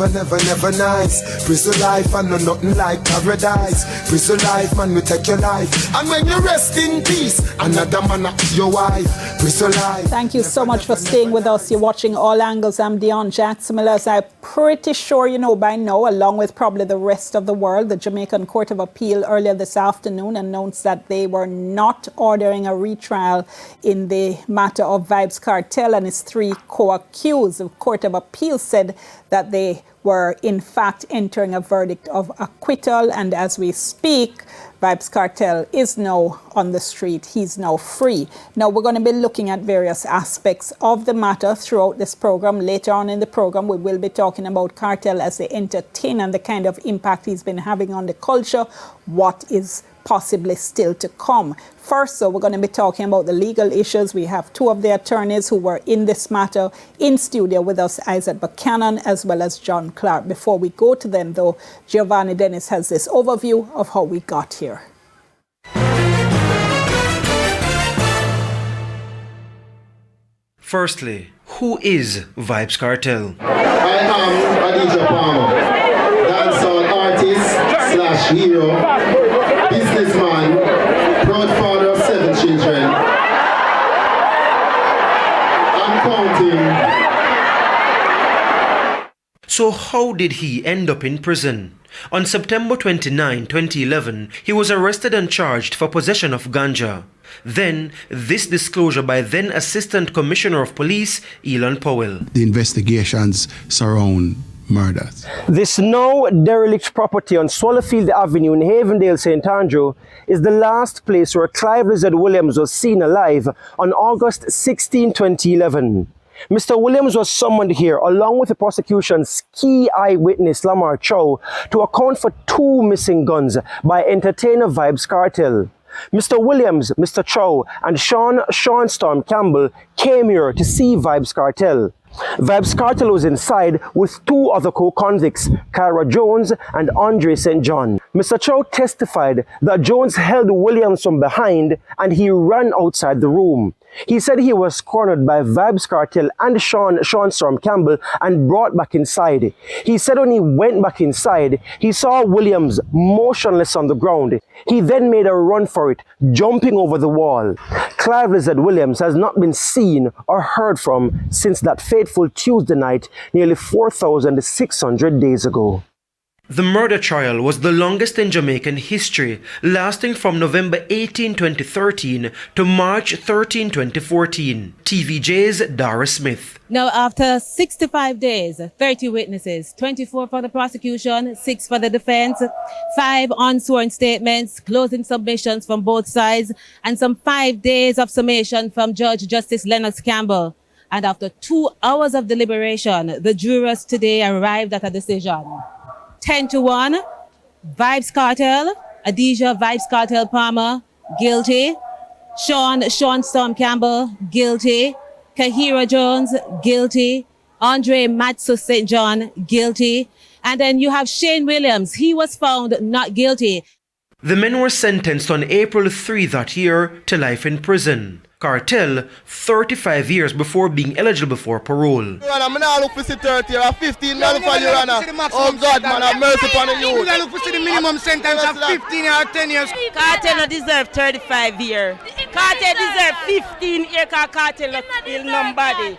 never, never, never nice. Prison life, I know nothing like paradise. Prison life, man, we take your life. And when you rest in peace, another man up your wife. Prison life. Thank you so much for staying with us. You're watching All Angles. I'm Dion Jackson. As I'm pretty sure you know by now, along with probably the rest of the world, the Jamaican Court of Appeal earlier this afternoon announced that they were not ordering a retrial in the matter of Vybz Kartel and his 3 co-accused. The Court of Appeal said that they were in fact entering a verdict of acquittal, and as we speak, Vybz Kartel is now on the street. He's now free. Now, we're going to be looking at various aspects of the matter throughout this program. Later on in the program, we will be talking about Kartel as the entertainer and the kind of impact he's been having on the culture, what is possibly still to come. First, so we're going to be talking about the legal issues. We have 2 of the attorneys who were in this matter in studio with us, Isaac Buchanan as well as John Clark. Before we go to them, though, Giovanni Dennis has this overview of how we got here. Firstly, who is Vybz Kartel? I am Adija Palmer, dancehall artist / hero, businessman, proud father of 7 children. I'm counting. So how did he end up in prison? On September 29, 2011, he was arrested and charged for possession of ganja. Then, this disclosure by then Assistant Commissioner of Police, Elon Powell. The investigations surround murders. This now derelict property on Swallowfield Avenue in Havendale, St. Andrew, is the last place where Clive Lizard Williams was seen alive on August 16, 2011. Mr. Williams was summoned here along with the prosecution's key eyewitness Lamar Chow to account for 2 missing guns by entertainer Vybz Kartel. Mr. Williams, Mr. Chow, and Sean Storm Campbell came here to see Vybz Kartel. Vybz Kartel was inside with 2 other co-convicts, Kyra Jones and Andre St. John. Mr. Chow testified that Jones held Williams from behind and he ran outside the room. He said he was cornered by Vybz Kartel and Sean Storm Campbell and brought back inside. He said when he went back inside, he saw Williams motionless on the ground. He then made a run for it, jumping over the wall. Clive Lizard Williams has not been seen or heard from since that fateful Tuesday night nearly 4,600 days ago. The murder trial was the longest in Jamaican history, lasting from November 18, 2013 to March 13, 2014. TVJ's Dara Smith. Now, after 65 days, 30 witnesses, 24 for the prosecution, 6 for the defense, 5 unsworn statements, closing submissions from both sides, and some 5 days of summation from Judge Justice Lennox Campbell. And after 2 hours of deliberation, the jurors today arrived at a decision. 10-1, Vybz Kartel, Adija Vybz Kartel Palmer, guilty. Sean Storm Campbell, guilty. Kahira Jones, guilty. Andre Matsu St. John, guilty. And then you have Shane Williams. He was found not guilty. The men were sentenced on April 3 that year to life in prison. Kartel, 35 years before being eligible for parole. Your Honor, I'm not looking for 30 or 15 for Your Honor. Oh God, man, have mercy upon you. You look for the minimum sentence of 15 or 10 years. Kartel no deserve 35 years. Kartel deserve 15 years because Kartel not kill nobody.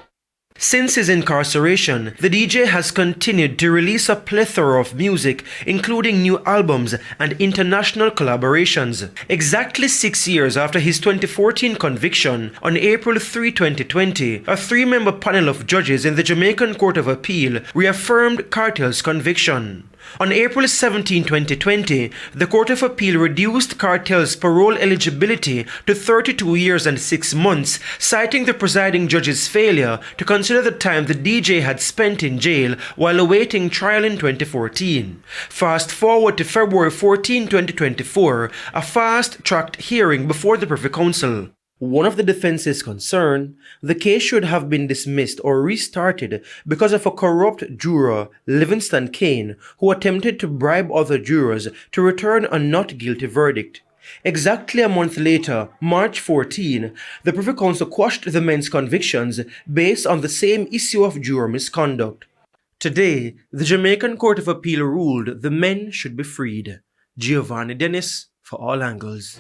Since his incarceration, the DJ has continued to release a plethora of music, including new albums and international collaborations. Exactly 6 years after his 2014 conviction, on April 3, 2020, a 3-member panel of judges in the Jamaican Court of Appeal reaffirmed Kartel's conviction. On April 17, 2020, the Court of Appeal reduced Kartel's parole eligibility to 32 years and 6 months, citing the presiding judge's failure to consider the time the DJ had spent in jail while awaiting trial in 2014. Fast forward to February 14, 2024, a fast-tracked hearing before the Privy Council. One of the defense's concern, the case should have been dismissed or restarted because of a corrupt juror, Livingston Kane, who attempted to bribe other jurors to return a not guilty verdict. Exactly a month later, March 14, the Privy Council quashed the men's convictions based on the same issue of juror misconduct. Today, the Jamaican Court of Appeal ruled the men should be freed. Giovanni Dennis for All Angles.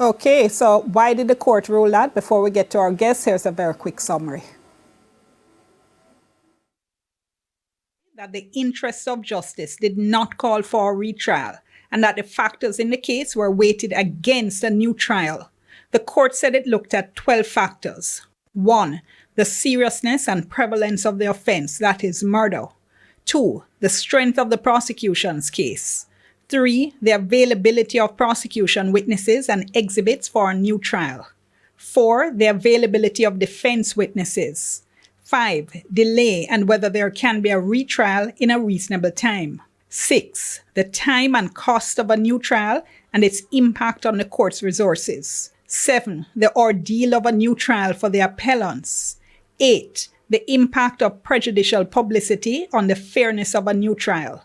Okay, so why did the court rule that? Before we get to our guests, here's a very quick summary. That the interests of justice did not call for a retrial, and that the factors in the case were weighted against a new trial. The court said it looked at 12 factors. 1. The seriousness and prevalence of the offense, that is murder. 2. The strength of the prosecution's case. 3. The availability of prosecution witnesses and exhibits for a new trial. 4. The availability of defense witnesses. 5. Delay and whether there can be a retrial in a reasonable time. 6. The time and cost of a new trial and its impact on the court's resources. 7. The ordeal of a new trial for the appellants. 8. The impact of prejudicial publicity on the fairness of a new trial.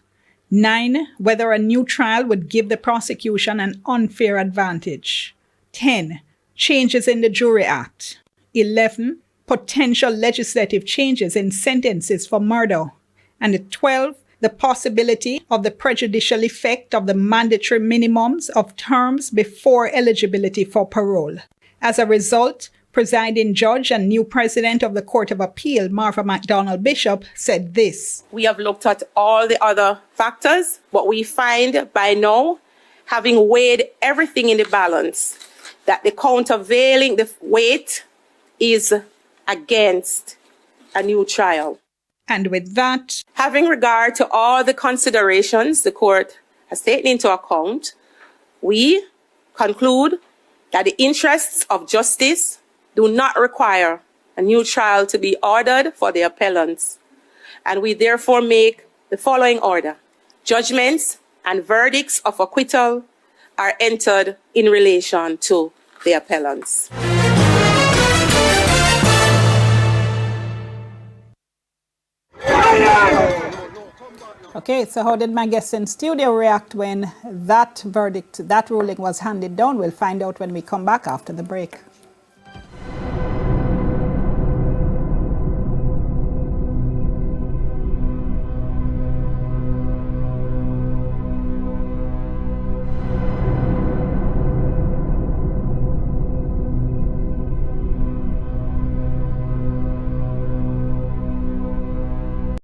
9. Whether a new trial would give the prosecution an unfair advantage. 10. Changes in the Jury Act. 11. Potential legislative changes in sentences for murder. And 12. The possibility of the prejudicial effect of the mandatory minimums of terms before eligibility for parole. As a result, presiding judge and new president of the Court of Appeal, Martha McDonald Bishop, said this. We have looked at all the other factors, but we find by now, having weighed everything in the balance, that the countervailing, the weight is against a new trial. And with that, having regard to all the considerations the court has taken into account, we conclude that the interests of justice do not require a new trial to be ordered for the appellants. And we therefore make the following order. Judgments and verdicts of acquittal are entered in relation to the appellants. Okay, so how did my guests in studio react when that verdict, that ruling was handed down? We'll find out when we come back after the break.